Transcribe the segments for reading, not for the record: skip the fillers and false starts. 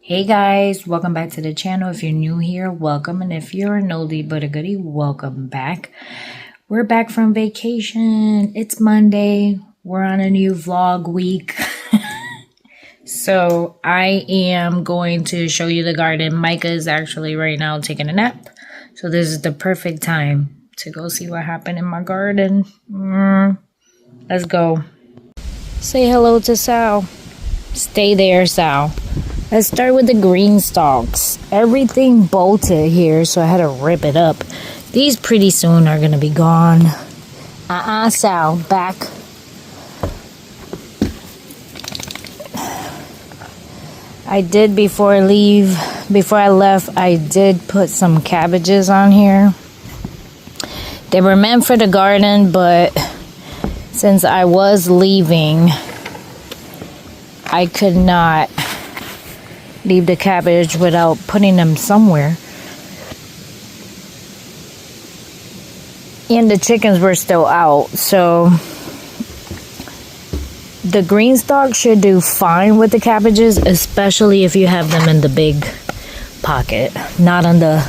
Hey guys, welcome back to the channel. If you're new here, welcome, and if you're an oldie but a goodie, welcome back. We're back from vacation. It's Monday. We're on a new vlog week. So I am going to show you the garden. Micah is actually right now taking a nap, so this is the perfect time to go see what happened in my garden. Let's go. Say hello to Sal. Stay there, Sal. Let's start with the green stalks. Everything bolted here, so I had to rip it up. These pretty soon are gonna be gone. Sal, back. I did before I left, I did put some cabbages on here. They were meant for the garden, but since I was leaving, I could not leave the cabbage without putting them somewhere. And the chickens were still out, so the green stalk should do fine with the cabbages, especially if you have them in the big pocket, not on the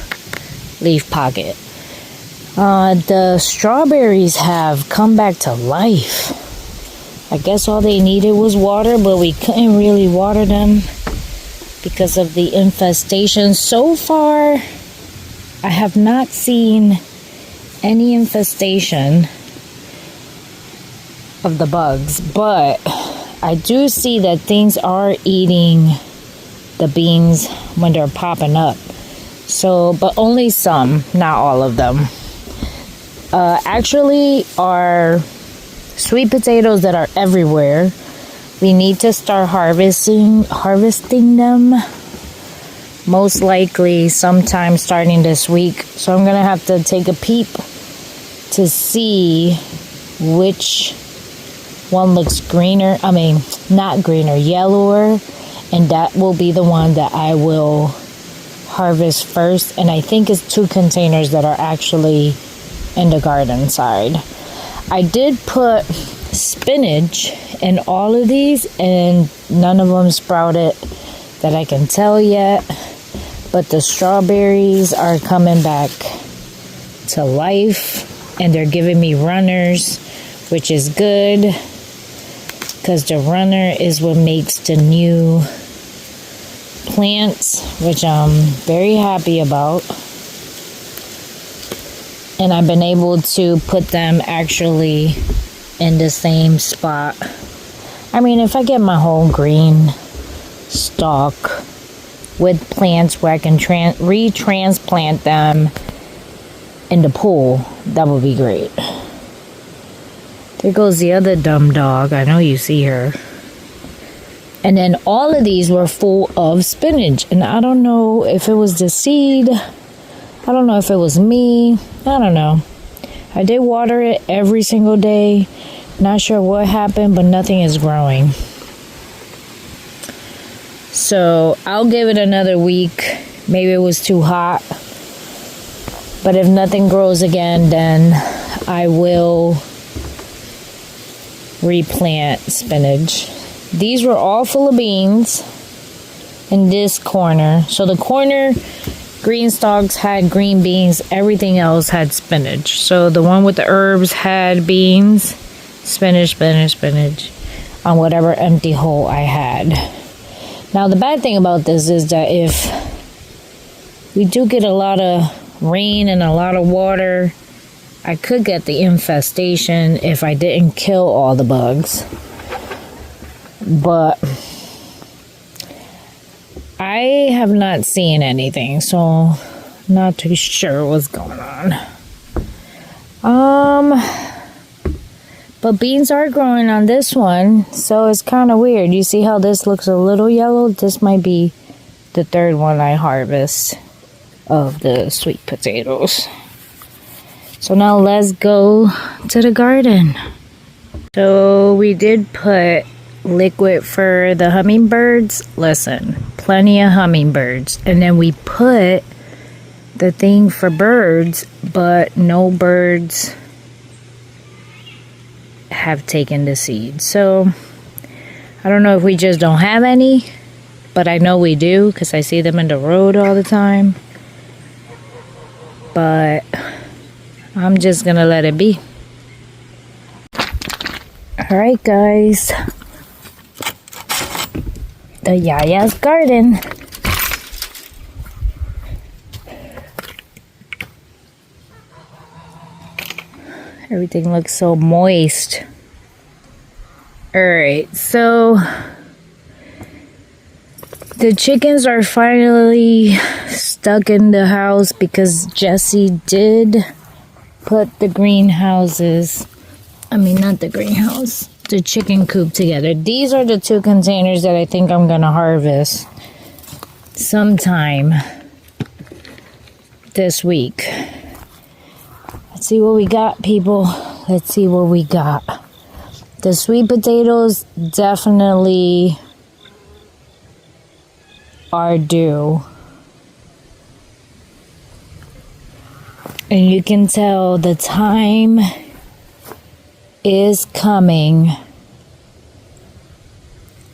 leaf pocket. The strawberries have come back to life. I guess all they needed was water, but we couldn't really water them because of the infestation. So far, I have not seen any infestation of the bugs, but I do see that things are eating the beans when they're popping up. So, but only some, not all of them. Actually, our sweet potatoes that are everywhere, we need to start harvesting them, most likely sometime starting this week. So I'm gonna have to take a peep to see which one looks greener. I mean, not greener, yellower, and that will be the one that I will harvest first. And I think it's 2 containers that are actually in the garden side. I did put spinach in all of these, and none of them sprouted that I can tell yet, but the strawberries are coming back to life and they're giving me runners, which is good because the runner is what makes the new plants, which I'm very happy about. And I've been able to put them actually in the same spot. I mean, if I get my whole green stalk with plants where I can retransplant them in the pool, that would be great. There goes the other dumb dog. I know you see her. And then all of these were full of spinach, and I don't know if it was the seed. I don't know if it was me. I don't know. I did water it every single day. Not sure what happened, but nothing is growing. So I'll give it another week. Maybe it was too hot. But if nothing grows again, then I will replant spinach. These were all full of beans in this corner. So the corner green stalks had green beans, everything else had spinach. So the one with the herbs had beans, spinach on whatever empty hole I had. Now the bad thing about this is that if we do get a lot of rain and a lot of water, I could get the infestation if I didn't kill all the bugs. But I have not seen anything, so not too sure what's going on. But beans are growing on this one, so it's kind of weird. You see how this looks a little yellow? This might be the 3rd one I harvest of the sweet potatoes. So now let's go to the garden. So we did put liquid for the hummingbirds. Listen, plenty of hummingbirds. And then we put the thing for birds, but no birds have taken the seed. So I don't know if we just don't have any but I know we do because I see them in the road all the time. But I'm just gonna let it be. Alright guys, the Yaya's garden. Everything looks so moist. Alright, so the chickens are finally stuck in the house because Jessie did put the greenhouses, not the greenhouse, the chicken coop together. These are the 2 containers that I think I'm gonna harvest sometime this week. Let's see what we got, people. Let's see what we got. The sweet potatoes definitely are due. And you can tell the time is coming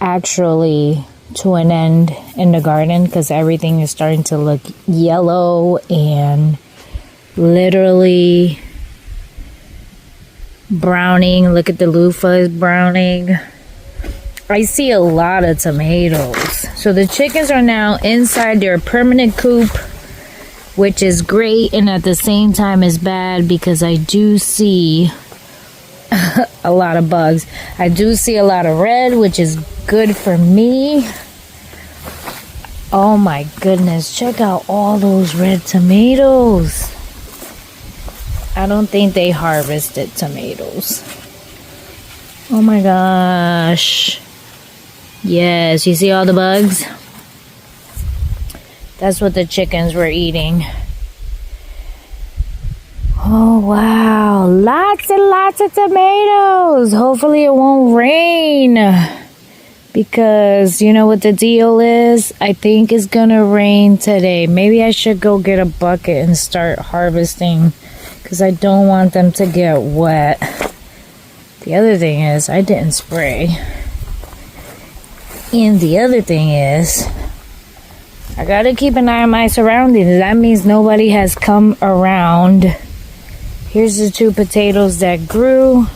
actually to an end in the garden because everything is starting to look yellow and literally browning. Look at the loofah is browning. I see a lot of tomatoes. So the chickens are now inside their permanent coop, which is great and at the same time is bad because I do see a lot of bugs. I do see a lot of red, which is good for me. Oh my goodness, check out all those red tomatoes. I don't think they harvested tomatoes. Oh my gosh. Yes, you see all the bugs? That's what the chickens were eating. Oh wow, lots and lots of tomatoes. Hopefully it won't rain. Because you know what the deal is? I think it's gonna rain today. Maybe I should go get a bucket and start harvesting. Because I don't want them to get wet. The other thing is, I didn't spray. And the other thing is, I gotta keep an eye on my surroundings. That means nobody has come around. Here's the 2 potatoes that grew.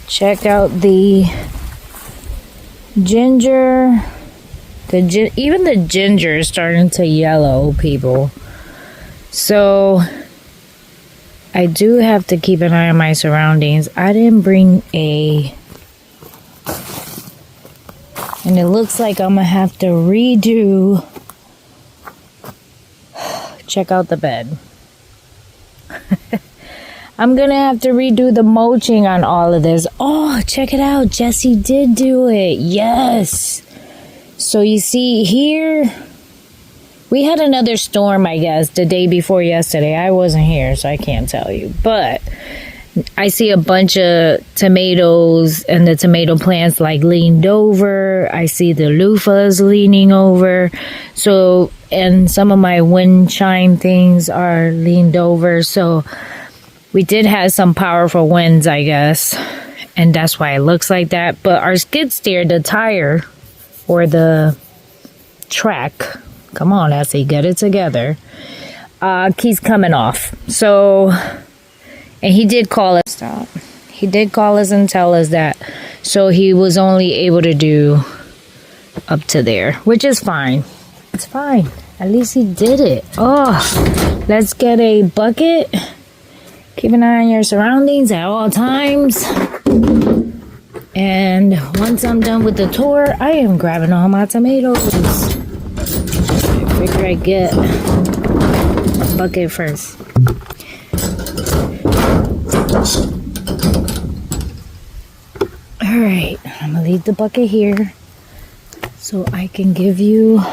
Check out the ginger. Even the ginger is starting to yellow, people. So I do have to keep an eye on my surroundings. I didn't bring and it looks like I'm gonna have to redo. Check out the bed. I'm gonna have to redo the mulching on all of this. Oh, check it out. Jessie did do it. Yes. So you see here, we had another storm, I guess, the day before yesterday. I wasn't here, so I can't tell you. But I see a bunch of tomatoes and the tomato plants like leaned over. I see the loofahs leaning over. So, and some of my wind chime things are leaned over. So we did have some powerful winds, I guess. And that's why it looks like that. But our skid steer, the tire, or the track, come on Essie, get it together, keeps coming off. So, and he did call us, he did call us and tell us that, so he was only able to do up to there, which is fine. It's fine, at least he did it. Oh, let's get a bucket. Keep an eye on your surroundings at all times. And once I'm done with the tour, I am grabbing all my tomatoes. I figure I'd get a bucket first. Alright, I'm gonna leave the bucket here so I can give you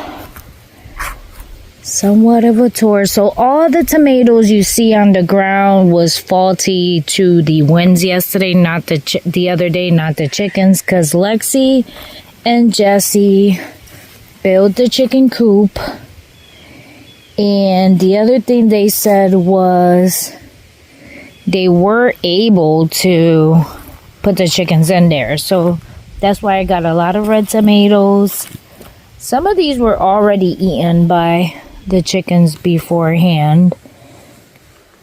somewhat of a tour. So all the tomatoes you see on the ground was faulty to the winds yesterday, not the other day, not the chickens, because Lexi and Jessie built the chicken coop. And the other thing they said was they were able to put the chickens in there. So that's why I got a lot of red tomatoes. Some of these were already eaten by the chickens beforehand,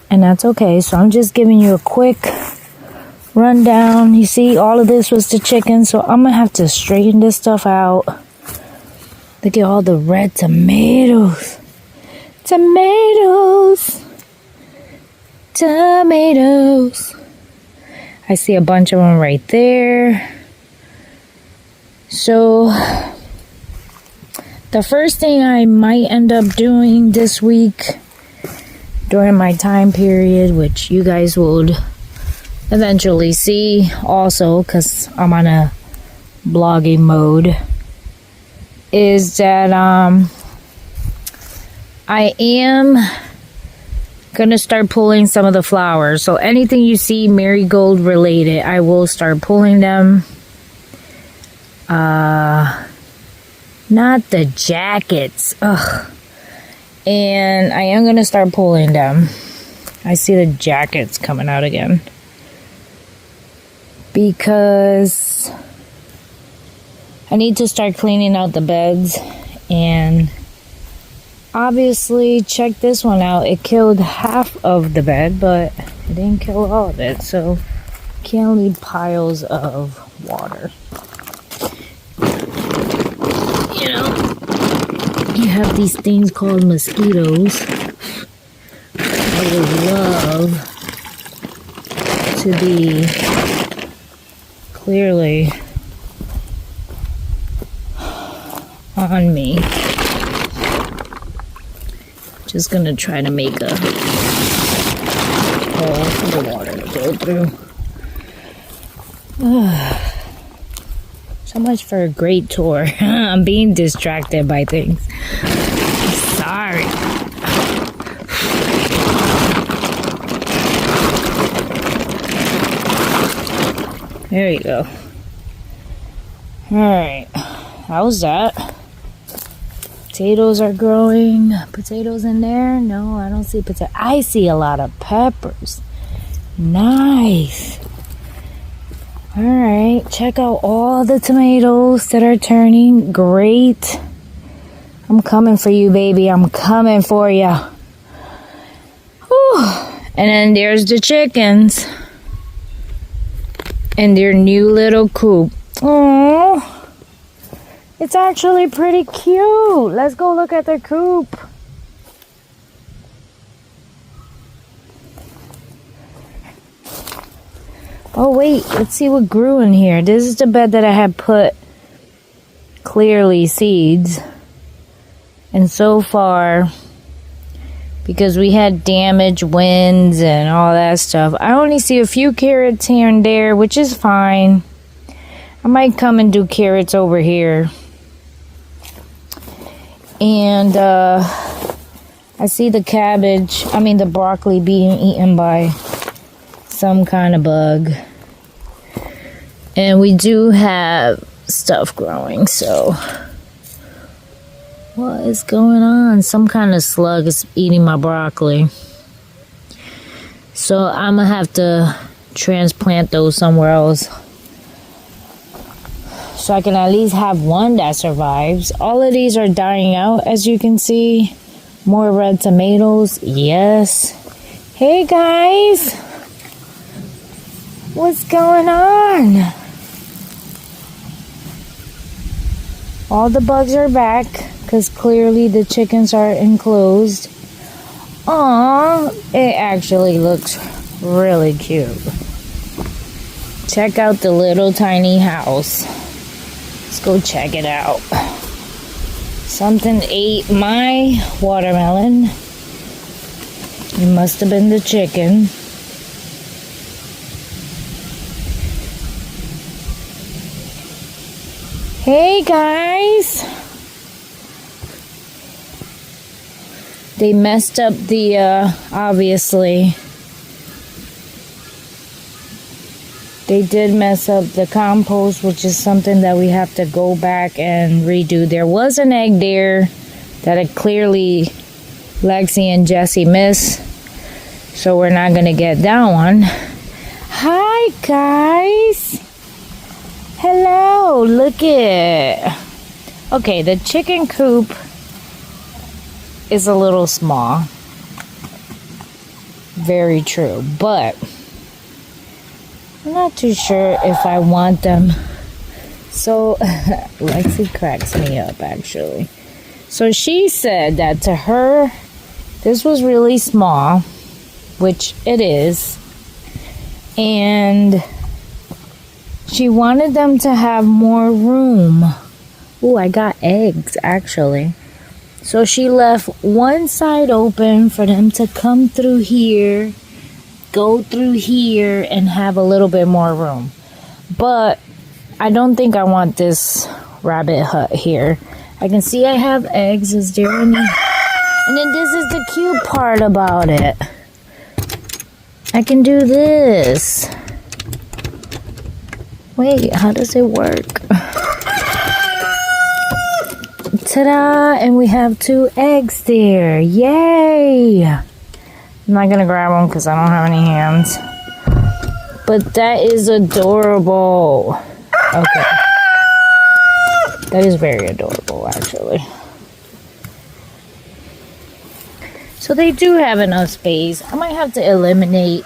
and that's okay. So I'm just giving you a quick rundown. You see, all of this was the chicken, so I'm gonna have to straighten this stuff out. Look at all the red tomatoes. Tomatoes. Tomatoes. I see a bunch of them right there. So the first thing I might end up doing this week during my time period, which you guys will eventually see also because I'm on a blogging mode, is that I am gonna start pulling some of the flowers. So anything you see marigold related, I will start pulling them. Not the jackets. Ugh. And I am gonna start pulling them. I see the jackets coming out again. Because I need to start cleaning out the beds. And obviously, check this one out. It killed half of the bed, but it didn't kill all of it. So can't leave piles of water. You know, you have these things called mosquitoes. I would love to be clearly on me. Just gonna try to make a hole for the water to go through. So much for a great tour. I'm being distracted by things. Sorry. There you go. Alright. How's that? Potatoes are growing. Potatoes in there? No, I don't see potatoes. I see a lot of peppers. Nice. Alright, check out all the tomatoes that are turning. Great. I'm coming for you, baby. I'm coming for you. Whew. And then there's the chickens. And their new little coop. Aww. It's actually pretty cute. Let's go look at their coop. Oh wait, let's see what grew in here. This is the bed that I had put clearly seeds. And so far, because we had damaged winds and all that stuff, I only see a few carrots here and there, which is fine. I might come and do carrots over here. And I see the the broccoli being eaten by some kind of bug. And we do have stuff growing, so what is going on? Some kind of slug is eating my broccoli. So I'm gonna have to transplant those somewhere else, so I can at least have one that survives. All of these are dying out, as you can see. More red tomatoes, yes. Hey guys, what's going on? All the bugs are back, because clearly the chickens are enclosed. Aww, it actually looks really cute. Check out the little tiny house. Let's go check it out. Something ate my watermelon. It must have been the chicken. Hey guys! They messed up the, obviously. They did mess up the compost, which is something that we have to go back and redo. There was an egg there that I clearly Lexi and Jessie missed, so we're not going to get that one. hi guys. Hello, look it. Okay, the chicken coop is a little small. Very true, but I'm not too sure if I want them. So Lexi cracks me up actually. So she said that to her this was really small, which it is, and she wanted them to have more room. Oh, I got eggs actually. So she left one side open for them to come through here, go through here, and have a little bit more room. But I don't think I want this rabbit hut here. I can see I have eggs. Is there any? And then this is the cute part about it. I can do this. Wait, how does it work? Ta-da! And we have 2 eggs there. Yay! I'm not gonna grab them because I don't have any hands. But that is adorable. Okay. That is very adorable, actually. So they do have enough space. I might have to eliminate,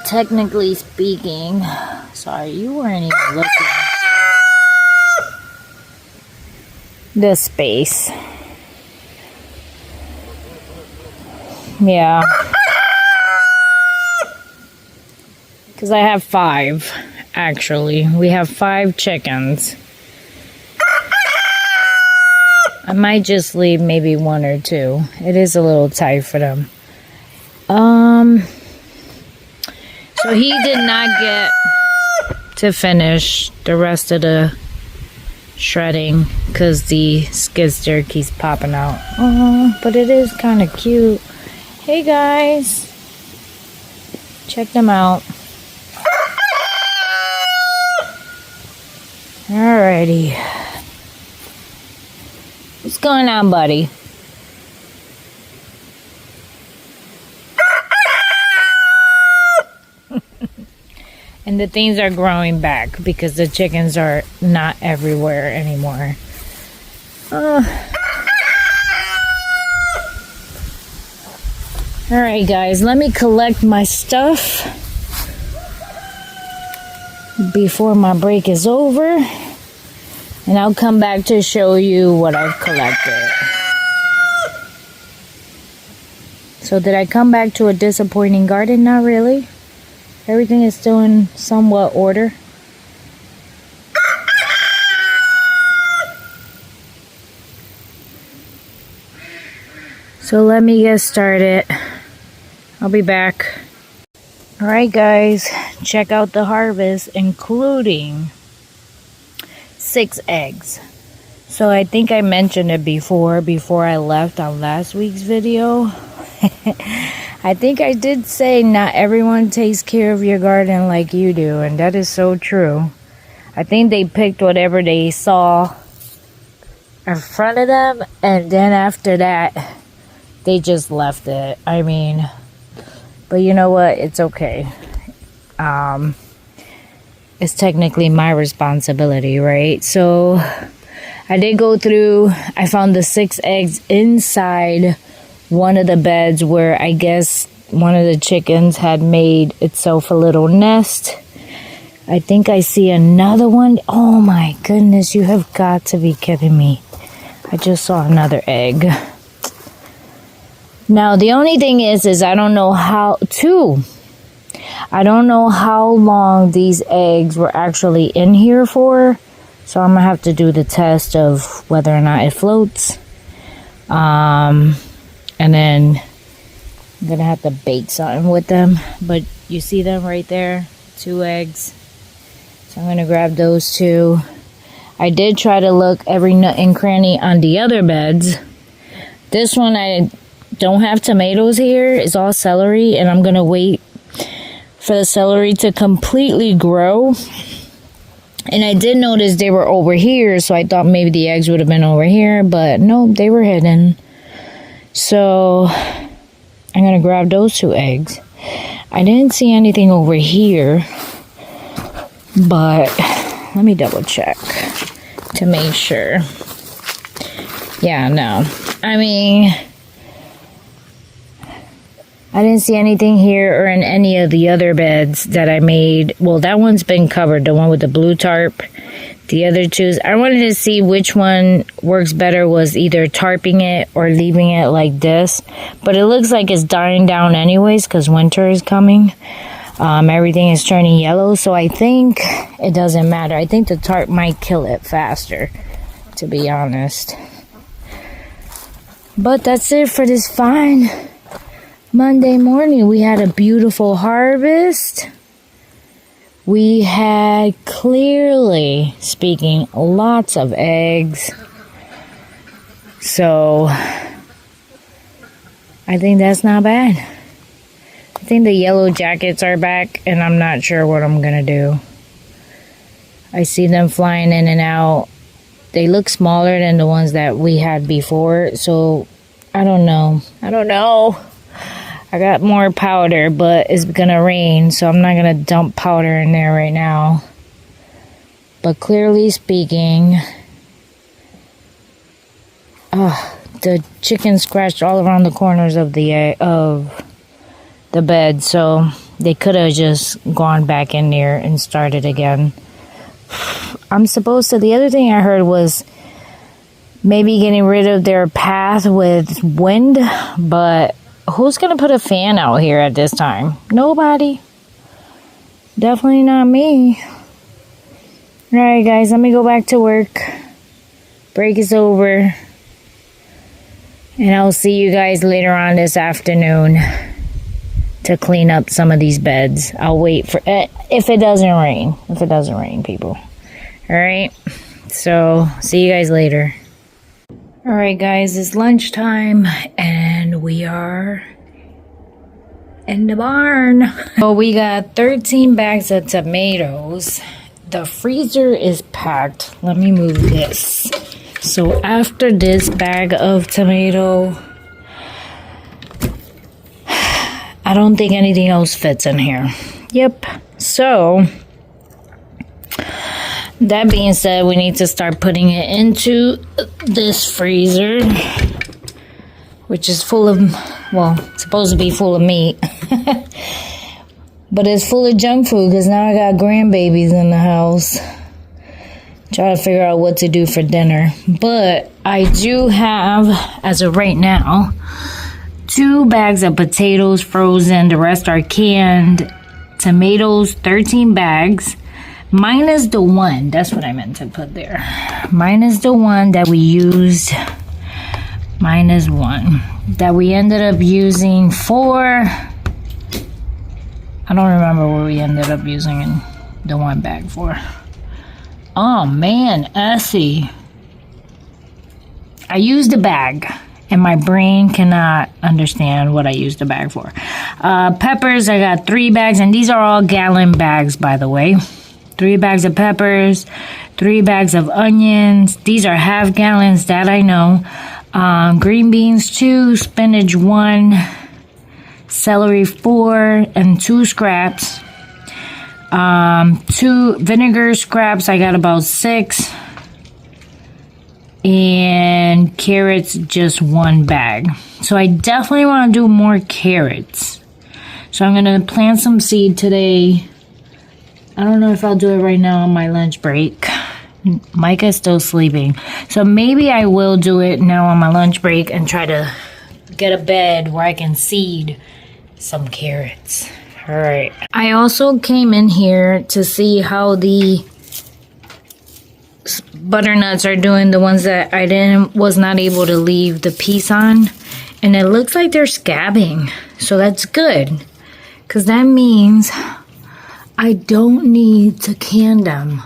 technically speaking. Sorry, you weren't even looking. The space. Yeah. Because I have 5, actually. We have 5 chickens. I might just leave maybe 1 or 2. It is a little tight for them. So he did not get to finish the rest of the shredding because the skid steer keeps popping out. Oh, but it is kind of cute. Hey guys, check them out. Alrighty. What's going on, buddy? And the things are growing back because the chickens are not everywhere anymore. Alright guys, let me collect my stuff before my break is over. And I'll come back to show you what I've collected. So did I come back to a disappointing garden? Not really. Everything is still in somewhat order. So let me get started. I'll be back. Alright guys, check out the harvest, including 6 eggs. So I think I mentioned it before I left on last week's video. I think I did say not everyone takes care of your garden like you do, and that is so true. I think they picked whatever they saw in front of them, and then after that they just left it. I mean, but you know what, it's okay. It's technically my responsibility, right? So I did go through, I found the 6 eggs inside one of the beds where I guess one of the chickens had made itself a little nest. I think I see another one. Oh my goodness, you have got to be kidding me. I just saw another egg. Now the only thing is I don't know how I don't know how long these eggs were actually in here for. So I'm gonna have to do the test of whether or not it floats. And then I'm gonna have to bake something with them. But you see them right there, 2 eggs. So I'm gonna grab those 2. I did try to look every nook and cranny on the other beds. This one I don't have tomatoes here. It's all celery, and I'm gonna wait for the celery to completely grow. And I did notice they were over here, so I thought maybe the eggs would have been over here, but nope, they were hidden. So I'm gonna grab those 2 eggs. I didn't see anything over here, but let me double check to make sure. Yeah, no. I mean, I didn't see anything here or in any of the other beds that I made. Well, that one's been covered, the one with the blue tarp. The other two, I wanted to see which one works better, was either tarping it or leaving it like this. But it looks like it's dying down anyways because winter is coming. Everything is turning yellow, so I think it doesn't matter. I think the tarp might kill it faster, to be honest. But that's it for this fine Monday morning. We had a beautiful harvest. We had, clearly speaking, lots of eggs. So, I think that's not bad. I think the yellow jackets are back, and I'm not sure what I'm going to do. I see them flying in and out. They look smaller than the ones that we had before, so I don't know. I got more powder, but it's gonna rain, so I'm not gonna dump powder in there right now. But clearly speaking, the chicken scratched all around the corners of the bed, so they could have just gone back in there and started again. I'm supposed to. The other thing I heard was maybe getting rid of their path with wind, but who's going to put a fan out here at this time? Nobody. Definitely not me. Alright, guys, let me go back to work. Break is over. And I'll see you guys later on this afternoon to clean up some of these beds. I'll wait for if it doesn't rain. If it doesn't rain, people. Alright? So, see you guys later. Alright guys, it's lunchtime and we are in the barn. So we got 13 bags of tomatoes. The freezer is packed. Let me move this. So after this bag of tomato, I don't think anything else fits in here. Yep. So that being said, we need to start putting it into this freezer, which is full of, well, it's supposed to be full of meat. But it's full of junk food because now I got grandbabies in the house. Try to figure out what to do for dinner. But I do have, as of right now, 2 bags of potatoes frozen. The rest are canned. Tomatoes, 13 bags. Minus the one, that's what I meant to put there. Minus the one that we used. Minus one. That we ended up using for... I don't remember what we ended up using the one bag for. Oh man, Essie. I used a bag. And my brain cannot understand what I used the bag for. Peppers, I got 3 bags. And these are all gallon bags, by the way. 3 bags of peppers, 3 bags of onions. These are half gallons, that I know. Green beans 2, spinach 1, celery 4, and 2 scraps. 2 vinegar scraps, I got about 6. And carrots, just 1 bag. So I definitely want to do more carrots. So I'm going to plant some seed today. I don't know if I'll do it right now on my lunch break. Micah's still sleeping. So maybe I will do it now on my lunch break and try to get a bed where I can seed some carrots. Alright. I also came in here to see how the butternuts are doing, the ones that I was not able to leave the piece on. And it looks like they're scabbing. So that's good. Because that means I don't need to can them.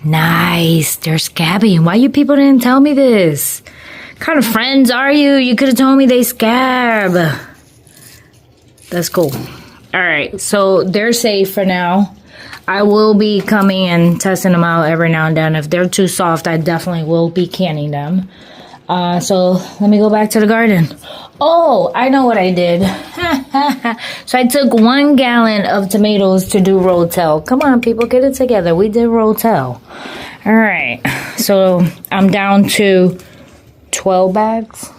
Nice. They're scabbing. Why you people didn't tell me this? What kind of friends are you? You could have told me they scab. That's cool. Alright. So they're safe for now. I will be coming and testing them out every now and then. If they're too soft, I definitely will be canning them. So let me go back to the garden. Oh, I know what I did. So I took 1 gallon of tomatoes to do rotel. Come on, people, get it together. We did rotel. All right. So I'm down to 12 bags.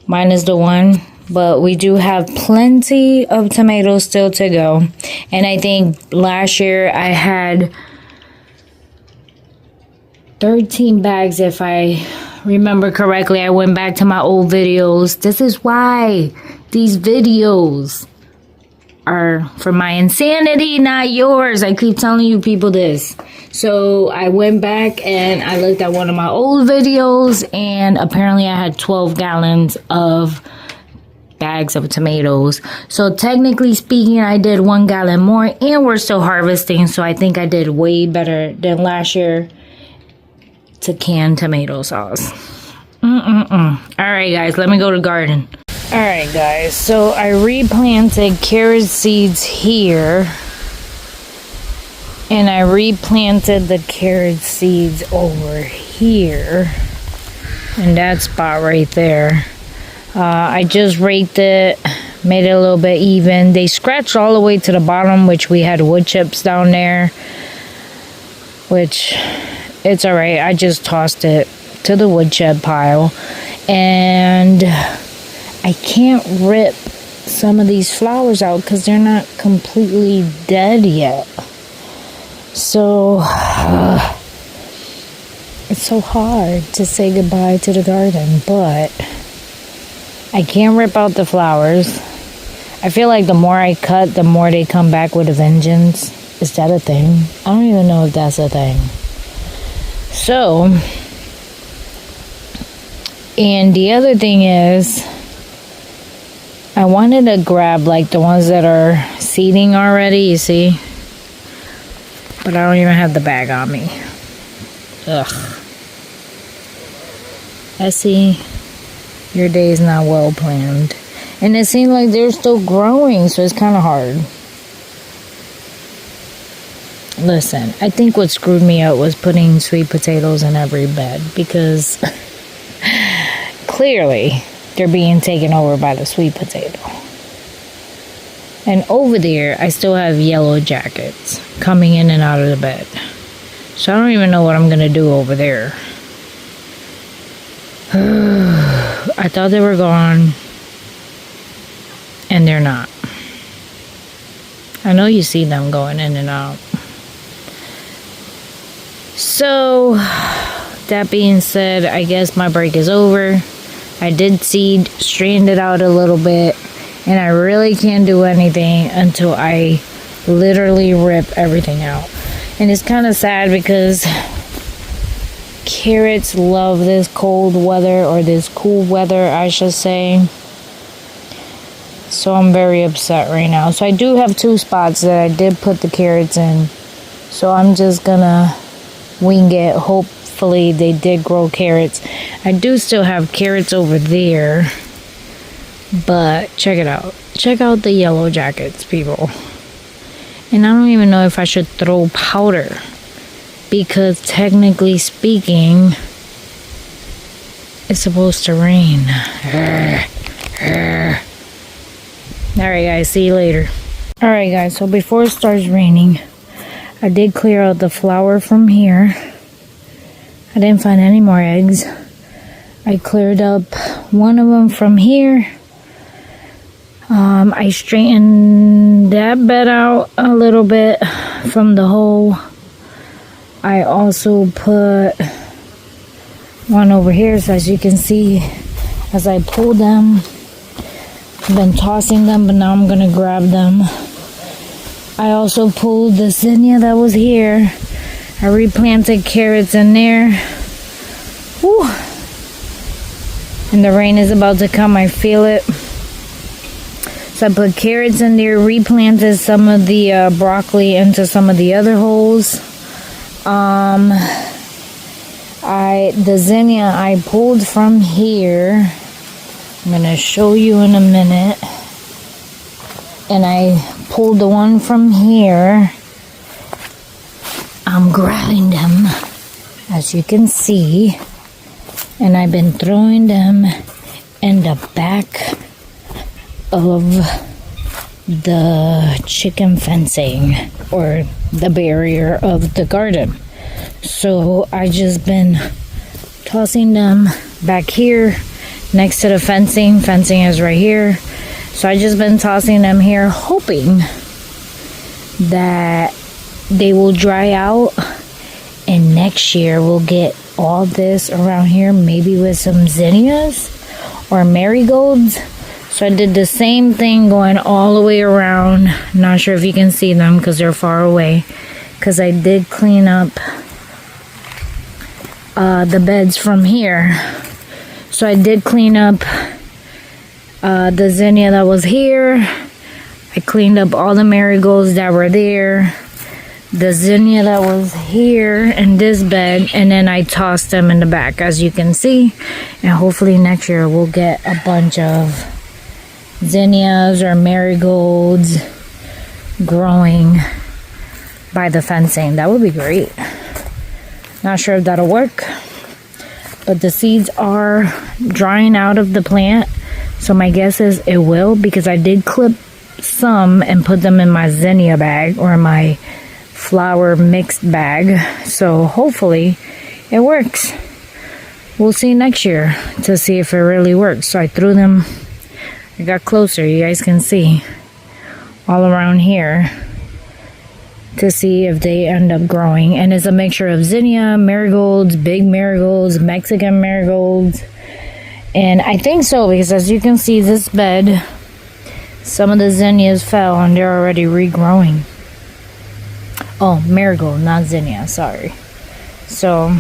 Minus the 1. But we do have plenty of tomatoes still to go. And I think last year I had 13 bags, if I remember correctly. I went back to my old videos. This is why these videos are for my insanity, not yours. I keep telling you people this. So I went back and I looked at one of my old videos, and apparently I had 12 gallons of bags of tomatoes. So technically speaking, I did 1 gallon more, and we're still harvesting. So I think I did way better than last year to can tomato sauce. All right, guys, let me go to the garden. All right, guys, so I replanted carrot seeds here, and I replanted the carrot seeds over here in that spot right there. I just raked it, made it a little bit even. They scratched all the way to the bottom, which we had wood chips down there, which it's all right. I just tossed it to the wood chip pile, and I can't rip some of these flowers out because they're not completely dead yet. So it's so hard to say goodbye to the garden, but I can't rip out the flowers. I feel like the more I cut, the more they come back with a vengeance. Is that a thing? I don't even know if that's a thing. So, and the other thing is, I wanted to grab like the ones that are seeding already, you see? But I don't even have the bag on me. Ugh. Essie, your day is not well planned. And it seems like they're still growing, so it's kind of hard. Listen, I think what screwed me up was putting sweet potatoes in every bed, because clearly they're being taken over by the sweet potato. And over there, I still have yellow jackets coming in and out of the bed. So I don't even know what I'm going to do over there. I thought they were gone, and they're not. I know you see them going in and out. So, that being said, I guess my break is over. I did seed, strained it out a little bit, and I really can't do anything until I literally rip everything out. And it's kind of sad because carrots love this cold weather, or this cool weather, I should say. So I'm very upset right now. So I do have 2 spots that I did put the carrots in. So I'm just gonna wing it. Hopefully they did grow carrots. I do still have carrots over there, but check it out. Check out the yellow jackets, people. And I don't even know if I should throw powder, because technically speaking, it's supposed to rain. Alright guys, see you later. Alright guys, so before it starts raining, I did clear out the flour from here. I didn't find any more eggs. I cleared up one of them from here. I straightened that bed out a little bit from the hole. I also put one over here, so as you can see, as I pull them, I've been tossing them, but now I'm gonna grab them. I also pulled the zinnia that was here. I replanted carrots in there. Whew. And the rain is about to come, I feel it. So I put carrots in there, replanted some of the broccoli into some of the other holes. The zinnia I pulled from here. I'm gonna show you in a minute. And I pulled the one from here. I'm grabbing them, as you can see. And I've been throwing them in the back of the chicken fencing or the barrier of the garden. So I just been tossing them back here next to the fencing. Fencing is right here. So I just been tossing them here, hoping that they will dry out, and next year we'll get all this around here, maybe with some zinnias or marigolds. So I did the same thing going all the way around. Not sure if you can see them because they're far away, because I did clean up the beds from here. So I did clean up the zinnia that was here. I cleaned up all the marigolds that were there, the zinnia that was here in this bed, and then I tossed them in the back, as you can see. And hopefully next year we'll get a bunch of zinnias or marigolds growing by the fencing. That would be great. Not sure if that'll work, but the seeds are drying out of the plant, so my guess is it will, because I did clip some and put them in my zinnia bag or my flower mixed bag. So hopefully it works. We'll see next year to see if it really works. So I threw them, I got closer, you guys can see, all around here to see if they end up growing. And it's a mixture of zinnia, marigolds, big marigolds, Mexican marigolds. And I think so, because as you can see, this bed, some of the zinnias fell and they're already regrowing. Oh, marigold, not zinnia, sorry. So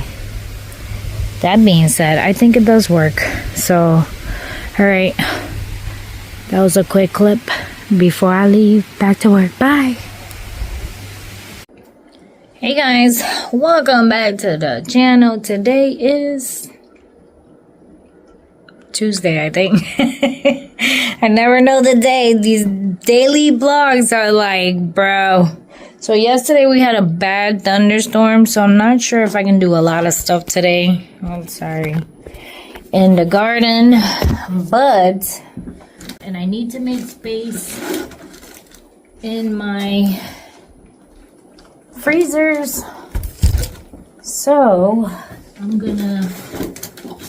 that being said, I think it does work. So, alright, that was a quick clip before I leave back to work. Bye. Hey guys, welcome back to the channel. Today is Tuesday, I think. I never know the day. These daily vlogs are like, bro. So yesterday we had a bad thunderstorm, so I'm not sure if I can do a lot of stuff today. I'm sorry. In the garden, and I need to make space in my freezers. So I'm gonna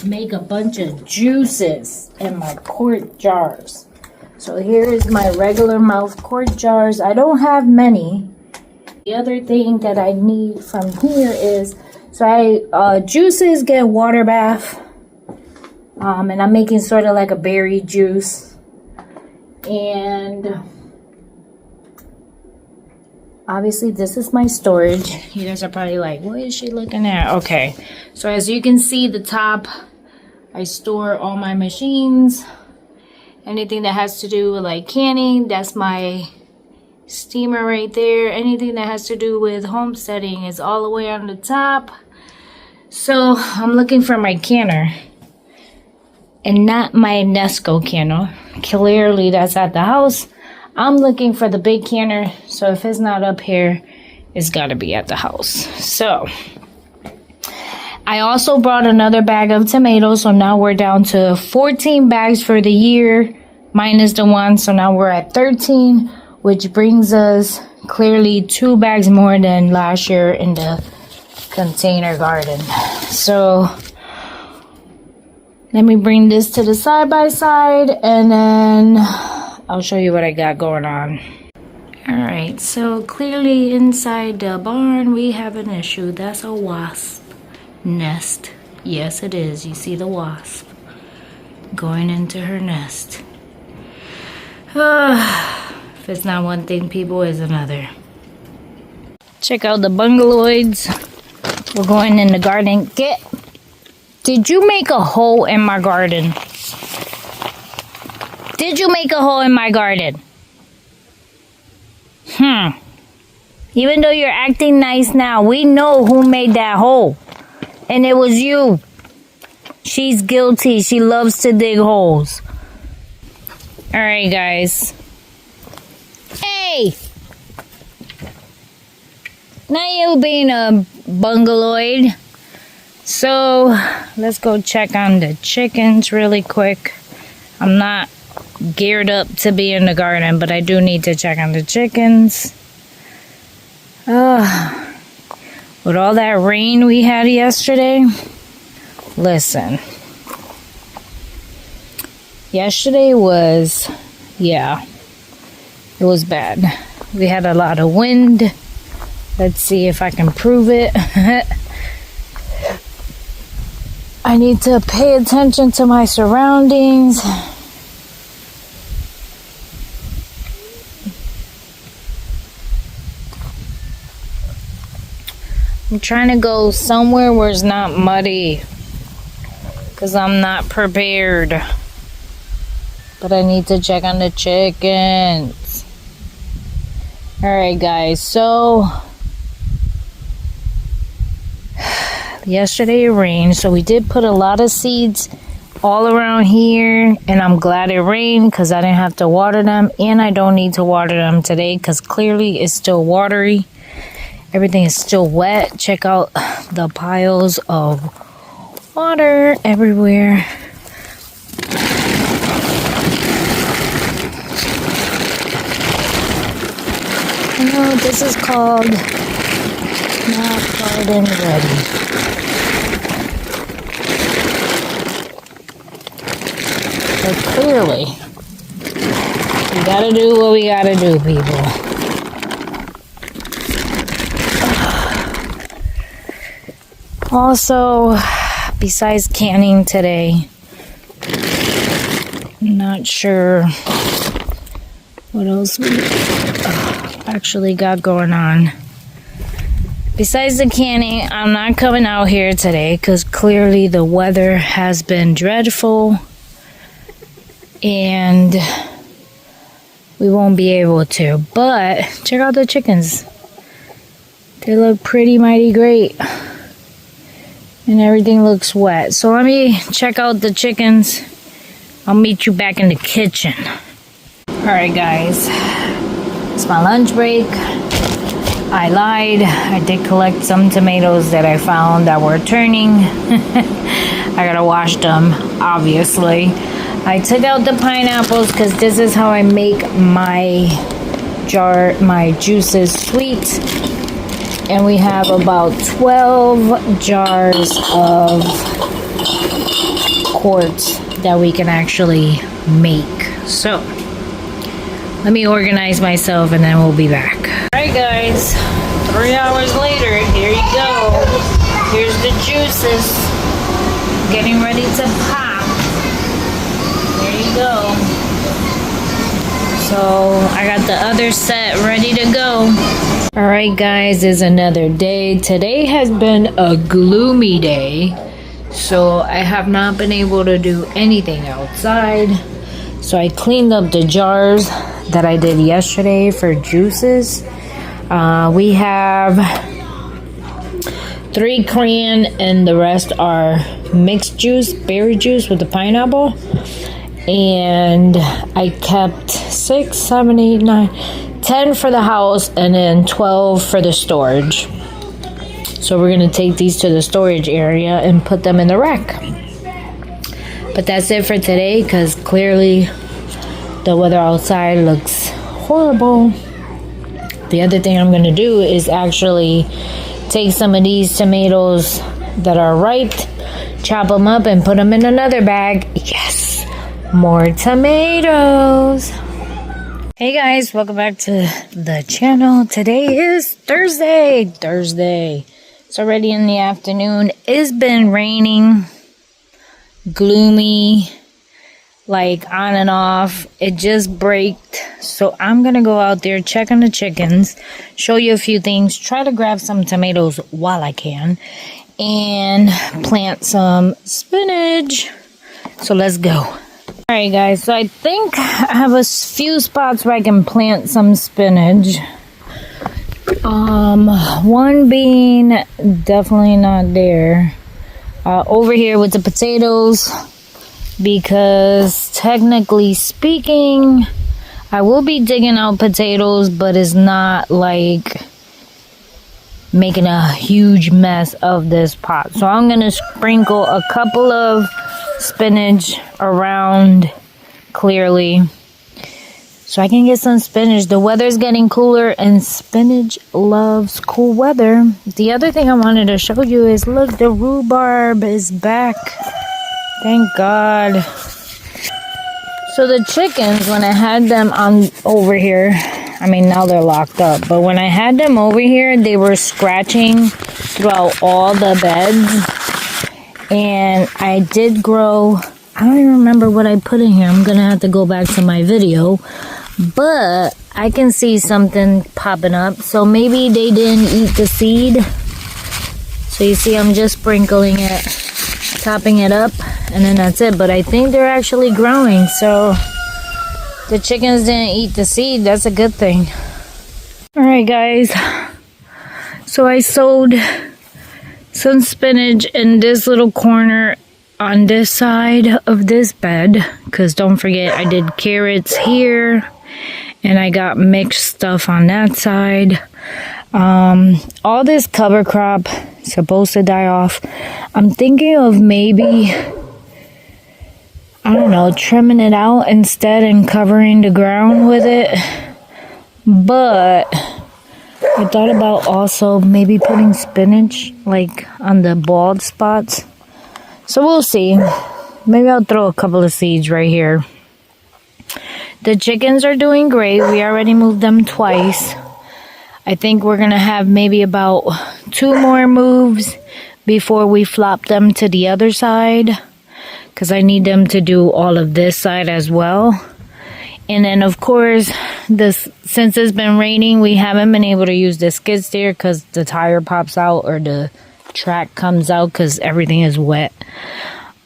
make a bunch of juices in my quart jars. So here is my regular mouth quart jars. I don't have many. The other thing that I need from here is, so juices get water bath, and I'm making sort of like a berry juice. And obviously this is my storage. You guys are probably like, what is she looking at? Okay, so as you can see, the top, I store all my machines. Anything that has to do with like canning, that's my steamer right there. Anything that has to do with homesteading is all the way on the top. So I'm looking for my canner, and not my Nesco canner. Clearly that's at the house. I'm looking for the big canner, so if it's not up here, it's got to be at the house. So I also brought another bag of tomatoes, so now we're down to 14 bags for the year, minus the one, so now we're at 13, which brings us clearly 2 bags more than last year in the container garden. So let me bring this to the side by side, and then I'll show you what I got going on. Alright, so clearly inside the barn we have an issue. That's a wasp nest. Yes, it is. You see the wasp going into her nest. If it's not one thing, people, is another. Check out the bungaloids. We're going in the garden. Did you make a hole in my garden? Did you make a hole in my garden? Even though you're acting nice now, we know who made that hole. And it was you. She's guilty. She loves to dig holes. Alright, guys. Hey! Now you being a bungaloid. So let's go check on the chickens really quick. I'm not geared up to be in the garden, but I do need to check on the chickens. With all that rain we had yesterday, listen. Yesterday was, yeah, it was bad. We had a lot of wind. Let's see if I can prove it. I need to pay attention to my surroundings. I'm trying to go somewhere where it's not muddy, because I'm not prepared. But I need to check on the chickens. Alright guys, so yesterday it rained, so we did put a lot of seeds all around here, and I'm glad it rained because I didn't have to water them, and I don't need to water them today because clearly it's still watery. Everything is still wet. Check out the piles of water everywhere. Oh, this is called not garden ready. But clearly, we gotta do what we gotta do, people. Also, besides canning today, I'm not sure what else we actually got going on. Besides the canning, I'm not coming out here today because clearly the weather has been dreadful and we won't be able to. But check out the chickens. They look pretty mighty great. And everything looks wet. So let me check out the chickens. I'll meet you back in the kitchen. Alright guys, it's my lunch break. I lied. I did collect some tomatoes that I found that were turning. I gotta wash them, obviously. I took out the pineapples because this is how I make my juices sweet. And we have about 12 jars of quarts that we can actually make. So, let me organize myself and then we'll be back. Alright guys, 3 hours later, here you go. Here's the juices. Getting ready to pop. There you go. So, I got the other set ready to go. Alright guys, it's another day. Today has been a gloomy day, so I have not been able to do anything outside. So I cleaned up the jars that I did yesterday for juices. We have 3 cran and the rest are mixed juice, berry juice with the pineapple. And I kept 6, 7, 8, 9, 10 for the house and then 12 for the storage. So we're going to take these to the storage area and put them in the rack. But that's it for today because clearly the weather outside looks horrible. The other thing I'm going to do is actually take some of these tomatoes that are ripe, chop them up and put them in another bag. Yes! More tomatoes. Hey guys, welcome back to the channel. Today is Thursday. It's already in the afternoon. It's been raining, gloomy, like on and off. It just braked. So I'm gonna go out there, check on the chickens, show you a few things, try to grab some tomatoes while I can, and plant some spinach. So let's go. Alright guys, so I think I have a few spots where I can plant some spinach. One being definitely not there. Over here with the potatoes, because technically speaking, I will be digging out potatoes, but it's not like making a huge mess of this pot. So I'm gonna sprinkle a couple of spinach around clearly so I can get some spinach. The weather's getting cooler and spinach loves cool weather. The other thing I wanted to show you is, look, the rhubarb is back. Thank God. So the chickens, when I had them on over here, I mean, now they're locked up, but when I had them over here, they were scratching throughout all the beds. And I did grow, I don't even remember what I put in here. I'm gonna have to go back to my video, but I can see something popping up. So maybe they didn't eat the seed. So you see, I'm just sprinkling it, topping it up, and then that's it. But I think they're actually growing, so the chickens didn't eat the seed. That's a good thing. All right, guys. So I sowed some spinach in this little corner on this side of this bed, because don't forget, I did carrots here, and I got mixed stuff on that side. All this cover crop supposed to die off. I'm thinking of maybe, I don't know, trimming it out instead and covering the ground with it. But I thought about also maybe putting spinach like on the bald spots. So we'll see. Maybe I'll throw a couple of seeds right here. The chickens are doing great. We already moved them twice. I think we're gonna have maybe about 2 more moves before we flop them to the other side, because I need them to do all of this side as well. And then of course, since it's been raining, we haven't been able to use the skid steer because the tire pops out or the track comes out because everything is wet.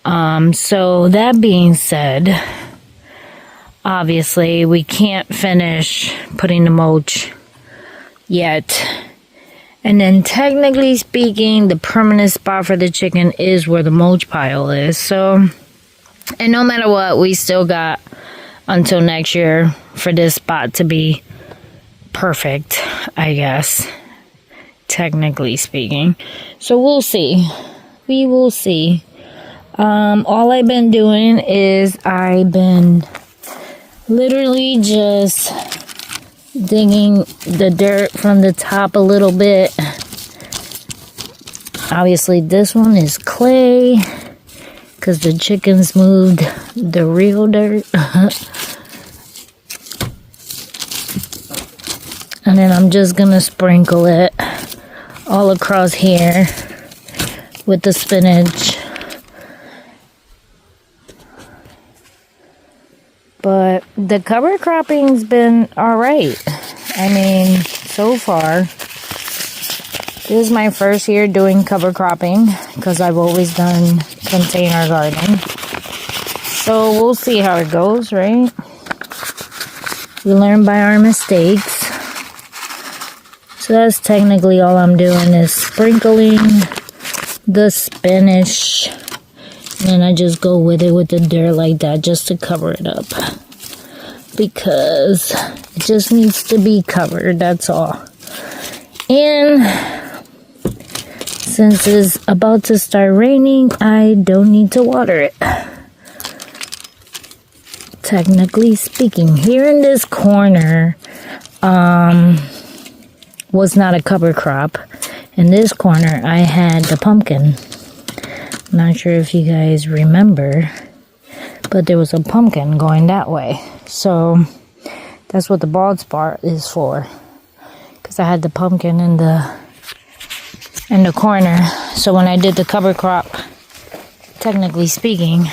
So that being said, obviously we can't finish putting the mulch yet. And then technically speaking, the permanent spot for the chicken is where the mulch pile is. So, and no matter what, we still got until next year for this spot to be perfect, I guess, technically speaking. So we'll see. We will see. All I've been doing is I've been literally just digging the dirt from the top a little bit. Obviously this one is clay because the chickens moved the real dirt. And then I'm just gonna sprinkle it all across here with the spinach. But the cover cropping's been alright. I mean, so far. This is my first year doing cover cropping because I've always done container gardening. So we'll see how it goes, right? We learn by our mistakes. So that's technically all I'm doing is sprinkling the spinach. And then I just go with it with the dirt like that just to cover it up. Because it just needs to be covered, that's all. And since it's about to start raining, I don't need to water it. Technically speaking, here in this corner was not a cover crop. In this corner, I had the pumpkin. Not sure if you guys remember, but there was a pumpkin going that way. So that's what the bald spot is for. Because I had the pumpkin in the corner. So when I did the cover crop, technically speaking,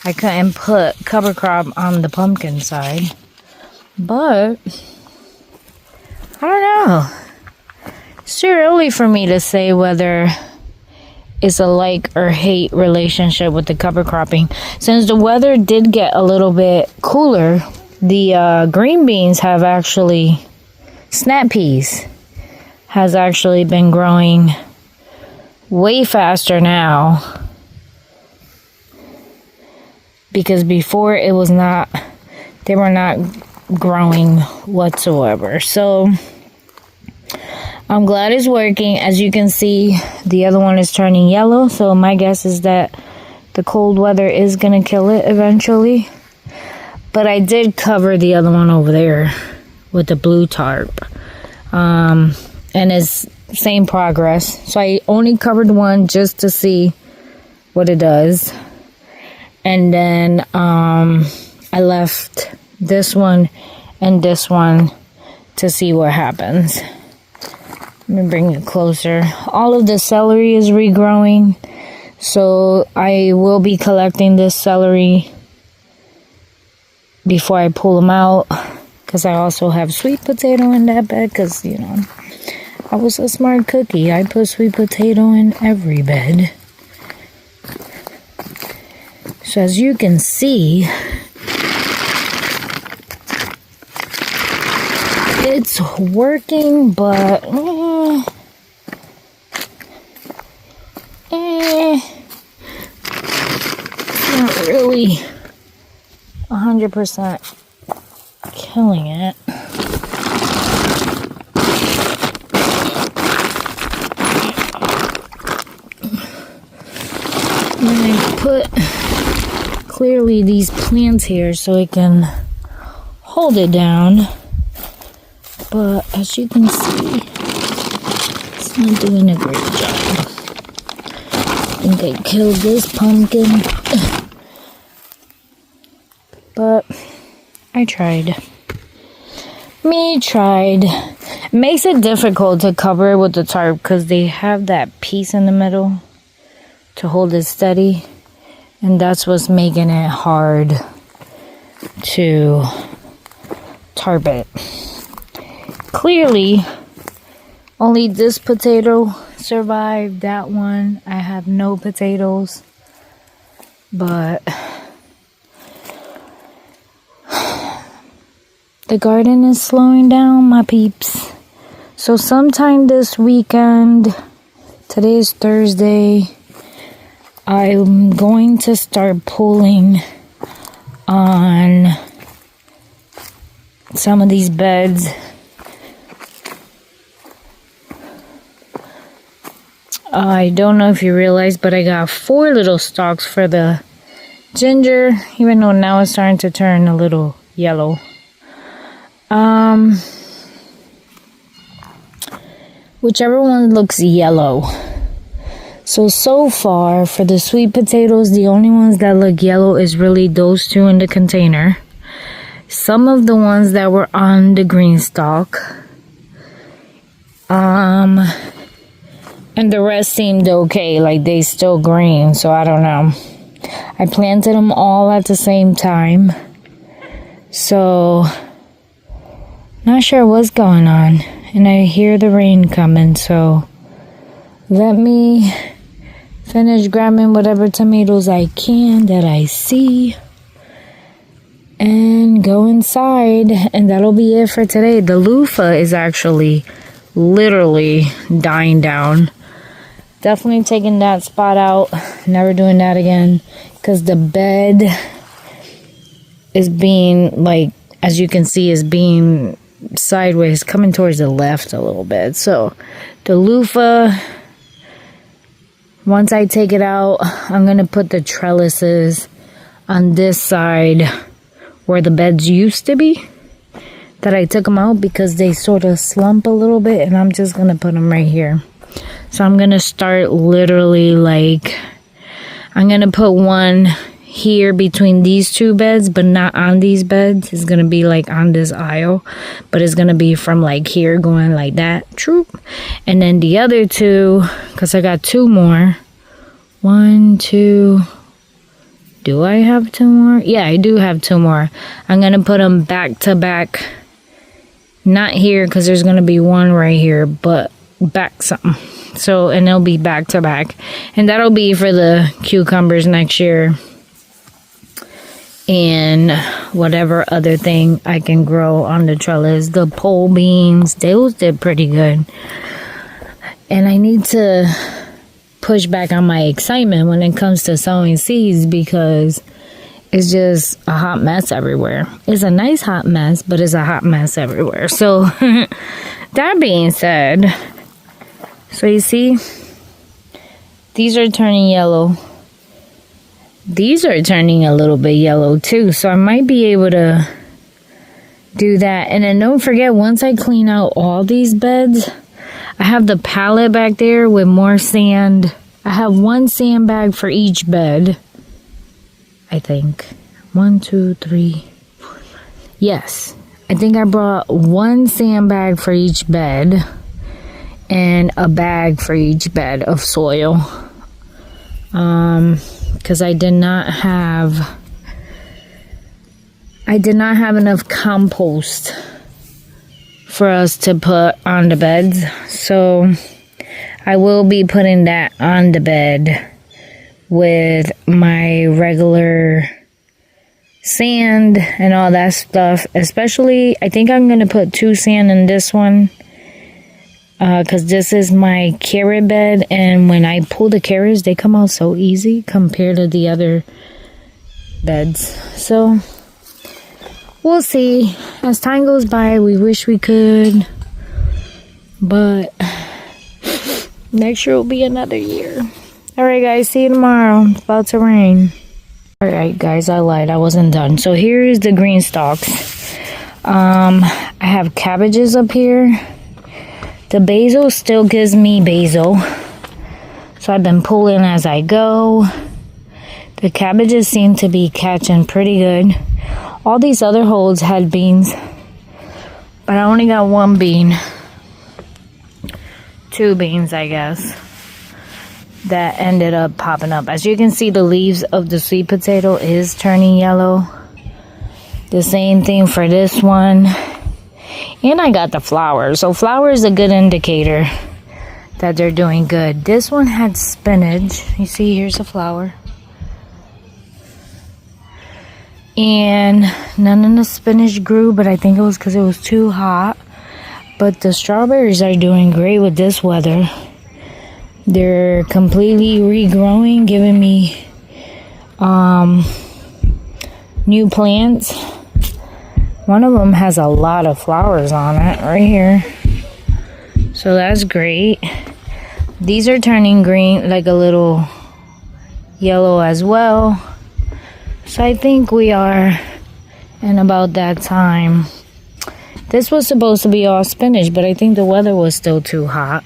I couldn't put cover crop on the pumpkin side. But I don't know. It's too early for me to say whether it's a like or hate relationship with the cover cropping. Since the weather did get a little bit cooler, the green beans have actually, snap peas, has actually been growing way faster now. Because before it was not, they were not growing whatsoever. So I'm glad it's working. As you can see, the other one is turning yellow. So my guess is that the cold weather is going to kill it eventually. But I did cover the other one over there with the blue tarp. And it's same progress. So I only covered one just to see what it does. And then I left this one and this one to see what happens. Let me bring it closer. All of the celery is regrowing. So I will be collecting this celery before I pull them out. Because I also have sweet potato in that bed. Because, you know, I was a smart cookie. I put sweet potato in every bed. So as you can see, it's working, but it's not really 100% killing it. And I put clearly these plants here so it can hold it down. But as you can see, it's not doing a great job. I think I killed this pumpkin. But I tried. Me tried. It makes it difficult to cover it with the tarp because they have that piece in the middle to hold it steady. And that's what's making it hard to tarp it. Clearly, only this potato survived. That one, I have no potatoes. But the garden is slowing down, my peeps. So sometime this weekend, today is Thursday, I'm going to start pulling on some of these beds. I don't know if you realize, but I got 4 little stalks for the ginger, even though now it's starting to turn a little yellow. Whichever one looks yellow. So far, for the sweet potatoes, the only ones that look yellow is really those 2 in the container. Some of the ones that were on the green stalk. And the rest seemed okay, like they still green, so I don't know. I planted them all at the same time. So, not sure what's going on. And I hear the rain coming, so let me finish grabbing whatever tomatoes I can that I see and go inside, and that'll be it for today. The loofah is actually literally dying down. Definitely taking that spot out, never doing that again, because the bed is being, like, as you can see, is being sideways, coming towards the left a little bit. So the loofah, once I take it out, I'm going to put the trellises on this side where the beds used to be, that I took them out because they sort of slump a little bit, and I'm just going to put them right here. So I'm going to start literally, like, I'm going to put one here between these 2 beds, but not on these beds. It's going to be like on this aisle, but it's going to be from like here going like that. Troop. And then the other 2, because I got 2 more. 1, 2. Do I have 2 more? Yeah, I do have 2 more. I'm going to put them back to back. Not here, because there's going to be one right here, but back something. So, and they'll be back to back. And that'll be for the cucumbers next year. And whatever other thing I can grow on the trellis. The pole beans, those did pretty good. And I need to push back on my excitement when it comes to sowing seeds, because it's just a hot mess everywhere. It's a nice hot mess, but it's a hot mess everywhere. So, that being said, So you see, these are turning yellow. These are turning a little bit yellow too, so I might be able to do that. And then don't forget, once I clean out all these beds, I have the pallet back there with more sand. I have one sandbag for each bed, I think. 1, 2, 3, 4, 5. Yes, I think I brought one sandbag for each bed and a bag for each bed of soil. Because I did not have enough compost for us to put on the beds. So I will be putting that on the bed with my regular sand and all that stuff. Especially, I think I'm going to put 2 sand in this one. Because this is my carrot bed, and when I pull the carrots, they come out so easy compared to the other beds. So, we'll see. As time goes by, we wish we could, but next year will be another year. Alright guys, see you tomorrow. It's about to rain. Alright guys, I lied. I wasn't done. So here is the green stalks. I have cabbages up here. The basil still gives me basil, so I've been pulling as I go. The cabbages seem to be catching pretty good. All these other holes had beans, but I only got 1 bean. 2 beans, I guess, that ended up popping up. As you can see, the leaves of the sweet potato is turning yellow. The same thing for this one. And I got the flowers. So flower is a good indicator that they're doing good. This one had spinach. You see, here's a flower. And none of the spinach grew, but I think it was because it was too hot. But the strawberries are doing great with this weather. They're completely regrowing, giving me new plants. One of them has a lot of flowers on it right here. So that's great. These are turning green, like a little yellow as well. So I think we are in about that time. This was supposed to be all spinach, but I think the weather was still too hot.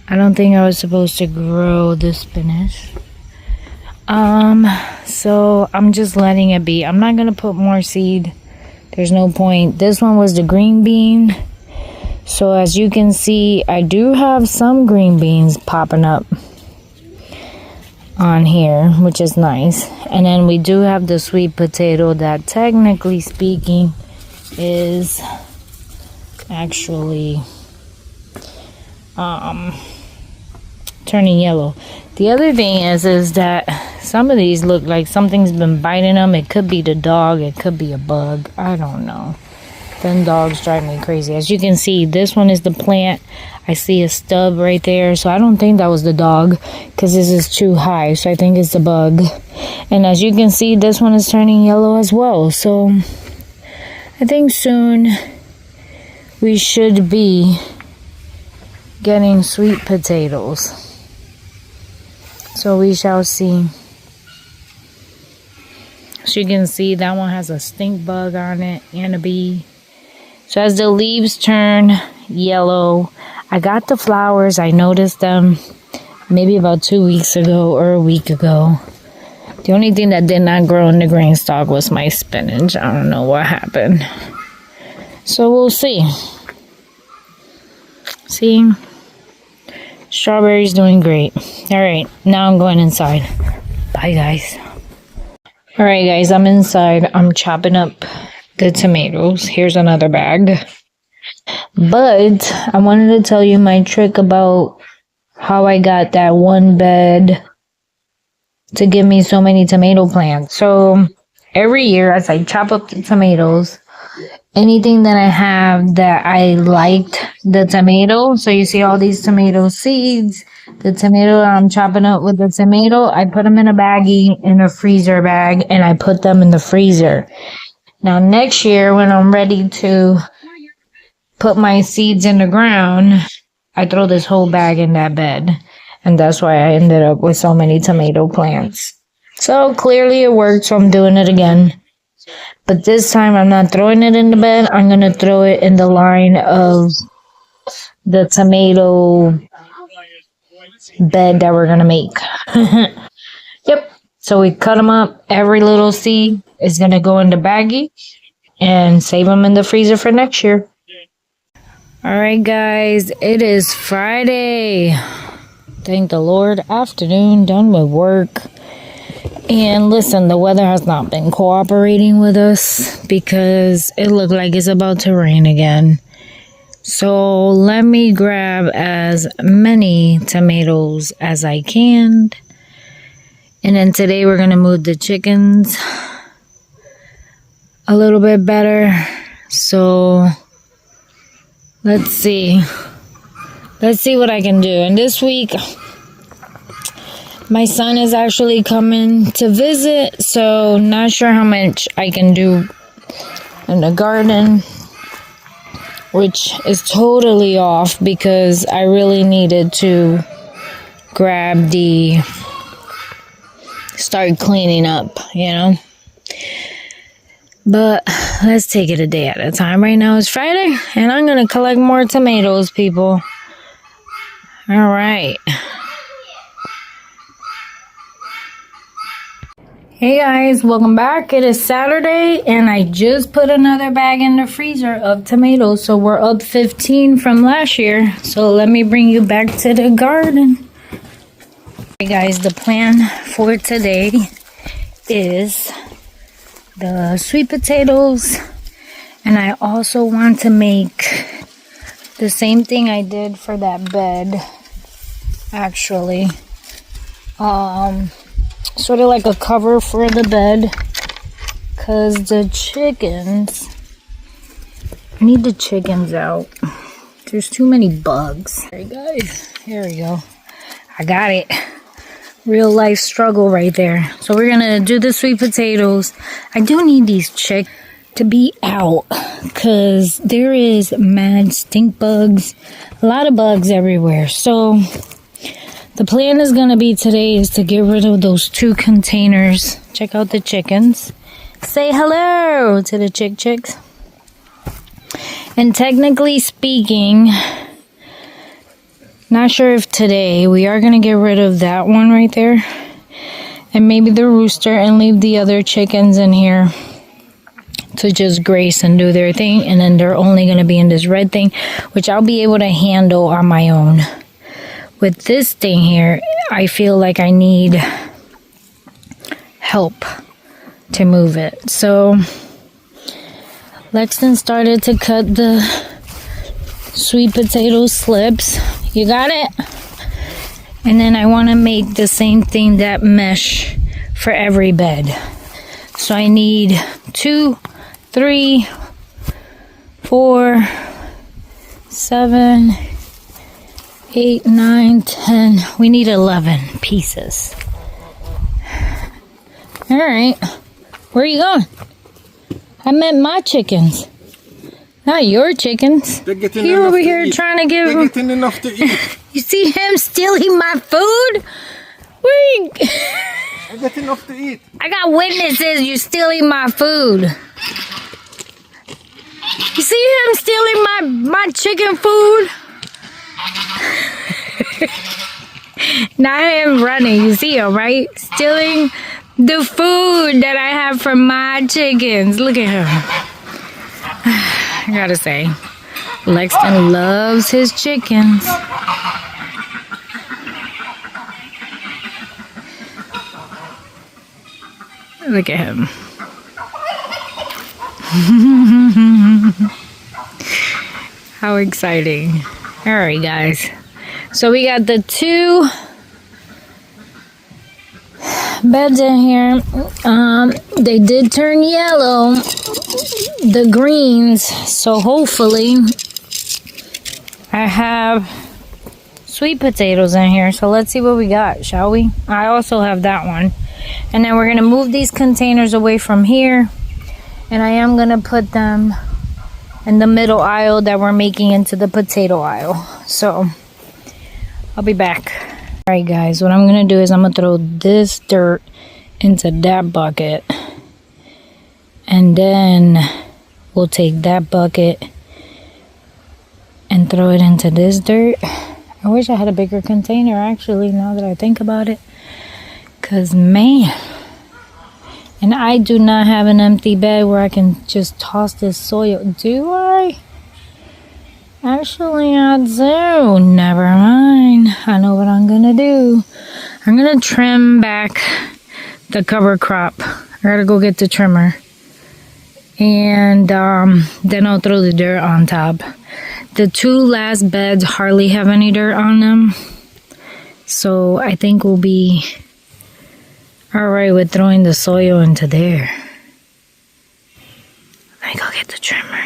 I don't think I was supposed to grow the spinach. So I'm just letting it be. I'm not gonna put more seed. There's no point. This one was the green bean. So as you can see, I do have some green beans popping up on here, which is nice. And then we do have the sweet potato that, technically speaking, is actually turning yellow. The other thing is that some of these look like something's been biting them. It could be the dog, it could be a bug, I don't know. Them dogs drive me crazy. As you can see, this one is the plant. I see a stub right there, so I don't think that was the dog because this is too high, so I think it's the bug. And as you can see, this one is turning yellow as well. So I think soon we should be getting sweet potatoes. So we shall see. So you can see that one has a stink bug on it and a bee. So as the leaves turn yellow, I got the flowers. I noticed them maybe about 2 weeks ago or a week ago. The only thing that did not grow in the green stalk was my spinach. I don't know what happened. So we'll see. See? Strawberries doing great. Alright, now I'm going inside. Bye guys. Alright guys, I'm inside. I'm chopping up the tomatoes. Here's another bag. But I wanted to tell you my trick about how I got that one bed to give me so many tomato plants. So every year as I chop up the tomatoes, anything that I have that I liked the tomato, so you see all these tomato seeds, the tomato I'm chopping up with the tomato, I put them in a baggie, in a freezer bag, and I put them in the freezer. Now next year when I'm ready to put my seeds in the ground, I throw this whole bag in that bed. And that's why I ended up with so many tomato plants. So clearly it worked, so I'm doing it again. But this time I'm not throwing it in the bed. I'm going to throw it in the line of the tomato bed that we're going to make. Yep. So we cut them up. Every little seed is going to go in the baggie and save them in the freezer for next year. All right, guys. It is Friday. Thank the Lord. Afternoon, done with work. And listen, the weather has not been cooperating with us because it looked like it's about to rain again. So let me grab as many tomatoes as I can. And then today we're going to move the chickens a little bit better. So let's see. Let's see what I can do. And this week, my son is actually coming to visit, so not sure how much I can do in the garden, which is totally off because I really needed to start cleaning up, you know. But let's take it a day at a time. Right now it's Friday, and I'm going to collect more tomatoes, people. All right. Hey guys, welcome back. It is Saturday and I just put another bag in the freezer of tomatoes, so we're up 15 from last year. So let me bring you back to the garden. Hey guys, the plan for today is the sweet potatoes, and I also want to make the same thing I did for that bed, actually. Sort of like a cover for the bed, because the chickens, I need the chickens out. There's too many bugs. Alright guys, here we go. I got it. Real life struggle right there. So we're gonna do the sweet potatoes. I do need these chicks to be out, because there is mad stink bugs, a lot of bugs everywhere. So the plan is going to be today is to get rid of those 2 containers. Check out the chickens. Say hello to the chicks. And technically speaking, not sure if today, we are going to get rid of that one right there. And maybe the rooster, and leave the other chickens in here to just grace and do their thing. And then they're only going to be in this red thing, which I'll be able to handle on my own. With this thing here, I feel like I need help to move it. So Lexton started to cut the sweet potato slips. You got it? And then I want to make the same thing, that mesh, for every bed. So I need 2, 3, 4, 7, 8, 9, 10. We need 11 pieces. Alright. Where are you going? I meant my chickens. Not your chickens. You're over here trying to give them. They're getting enough to eat. You see him stealing my food? Where are you? They're getting enough to eat. I got witnesses you're stealing my food. You see him stealing my chicken food? Now I am running. You see him, right? Stealing the food that I have from my chickens. Look at him. I gotta say, Lexton loves his chickens. Look at him. How exciting. Alright guys, so we got the 2 beds in here. They did turn yellow, the greens, so hopefully I have sweet potatoes in here. So let's see what we got, shall we? I also have that one. And then we're going to move these containers away from here, and I am going to put them in the middle aisle that we're making into the potato aisle. So I'll be back. Alright guys, what I'm gonna do is I'm gonna throw this dirt into that bucket. And then we'll take that bucket and throw it into this dirt. I wish I had a bigger container actually, now that I think about it. Cause man, and I do not have an empty bed where I can just toss this soil. Do I? Actually, I do. Never mind. I know what I'm gonna do. I'm gonna trim back the cover crop. I gotta go get the trimmer. And then I'll throw the dirt on top. The two last beds hardly have any dirt on them. So I think we'll be alright with throwing the soil into there. Let me go get the trimmer.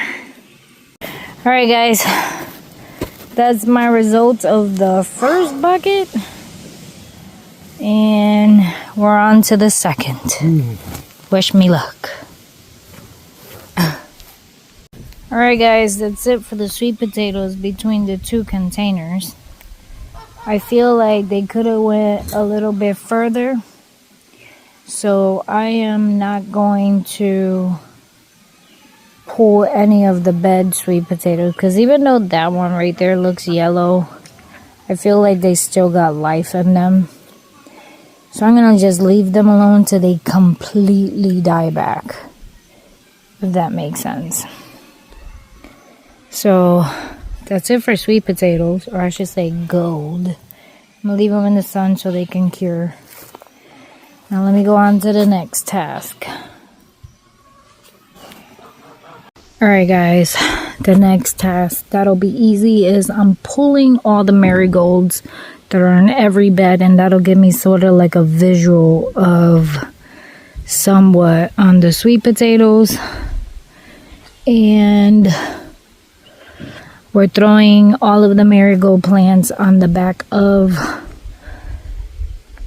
Alright guys, that's my results of the first bucket. And we're on to the second. Wish me luck. Alright guys, that's it for the sweet potatoes between the two containers. I feel like they could have went a little bit further. So I am not going to pull any of the bed sweet potatoes. Because even though that one right there looks yellow, I feel like they still got life in them. So I'm going to just leave them alone till they completely die back. If that makes sense. So that's it for sweet potatoes, or I should say gold. I'm gonna leave them in the sun so they can cure. Now let me go on to the next task. Alright guys, the next task that'll be easy is I'm pulling all the marigolds that are in every bed, and that'll give me sort of like a visual of somewhat on the sweet potatoes. And we're throwing all of the marigold plants on the back of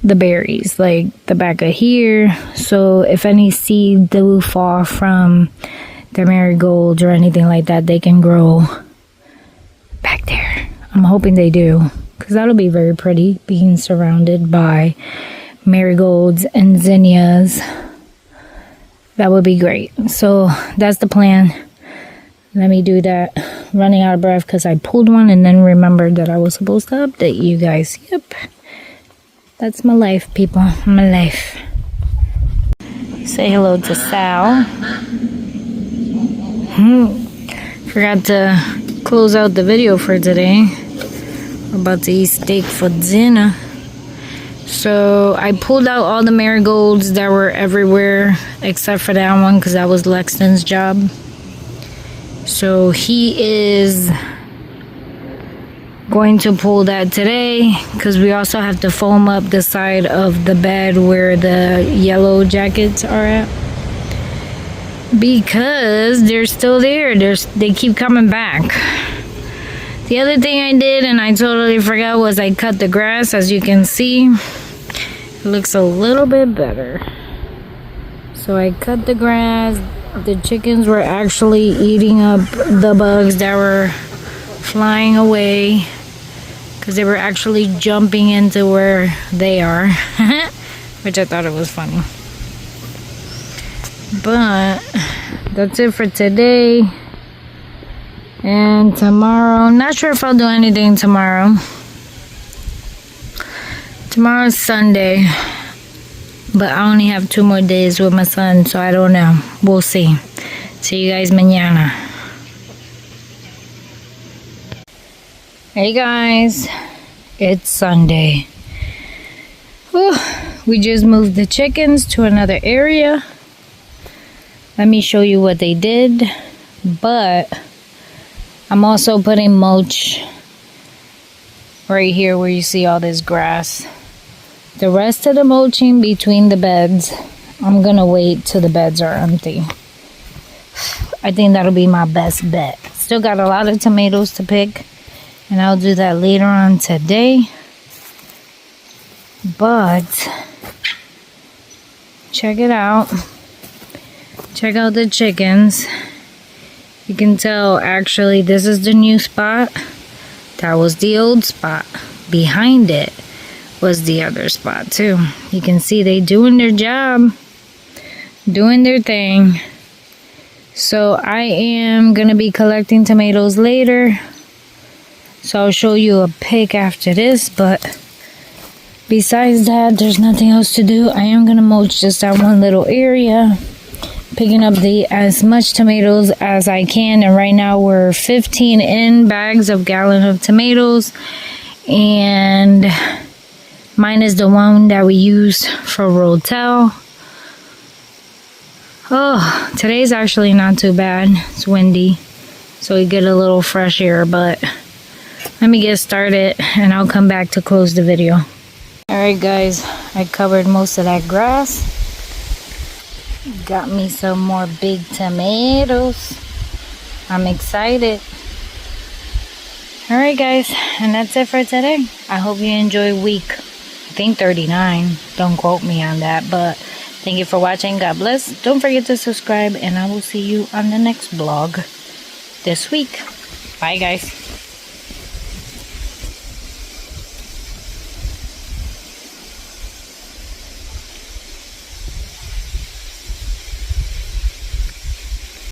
the berries, like the back of here. So if any seed do fall from the marigolds or anything like that, they can grow back there. I'm hoping they do, because that'll be very pretty, being surrounded by marigolds and zinnias. That would be great. So that's the plan. Let me do that. Running out of breath because I pulled one and then remembered that I was supposed to update you guys. Yep. That's my life, people. My life. Say hello to Sal. Forgot to close out the video for today. We're about to eat steak for dinner. So I pulled out all the marigolds that were everywhere except for that one because that was Lexton's job. So he is going to pull that today because we also have to foam up the side of the bed where the yellow jackets are at, because they're still there. They keep coming back. The other thing I did, and I totally forgot, was I cut the grass. As you can see, it looks a little bit better. So I cut the grass. The chickens were actually eating up the bugs that were flying away, because they were actually jumping into where they are. Which I thought it was funny. But that's it for today. And tomorrow, I'm not sure if I'll do anything tomorrow. Tomorrow's Sunday. But I only have 2 more days with my son, so I don't know. We'll see. See you guys mañana. Hey guys, it's Sunday. Whew. We just moved the chickens to another area. Let me show you what they did. But I'm also putting mulch right here where you see all this grass. The rest of the mulching between the beds, I'm gonna wait till the beds are empty. I think that'll be my best bet. Still got a lot of tomatoes to pick, and I'll do that later on today. But check it out. Check out the chickens. You can tell actually this is the new spot. That was the old spot. behind it was the other spot too. You can see they doing their job, doing their thing. So I am gonna be collecting tomatoes later, so I'll show you a pic after this. But besides that, there's nothing else to do. I am gonna mulch just that one little area, picking up as much tomatoes as I can. And right now we're 15 in bags of gallon of tomatoes, and mine is the one that we use for rotel. Oh, today's actually not too bad. It's windy, so we get a little fresh air. But let me get started and I'll come back to close the video. Alright guys, I covered most of that grass. Got me some more big tomatoes. I'm excited. Alright guys, and that's it for today. I hope you enjoy week, I think 39. Don't quote me on that, but thank you for watching. God bless. Don't forget to subscribe, and I will see you on the next vlog this week. Bye guys.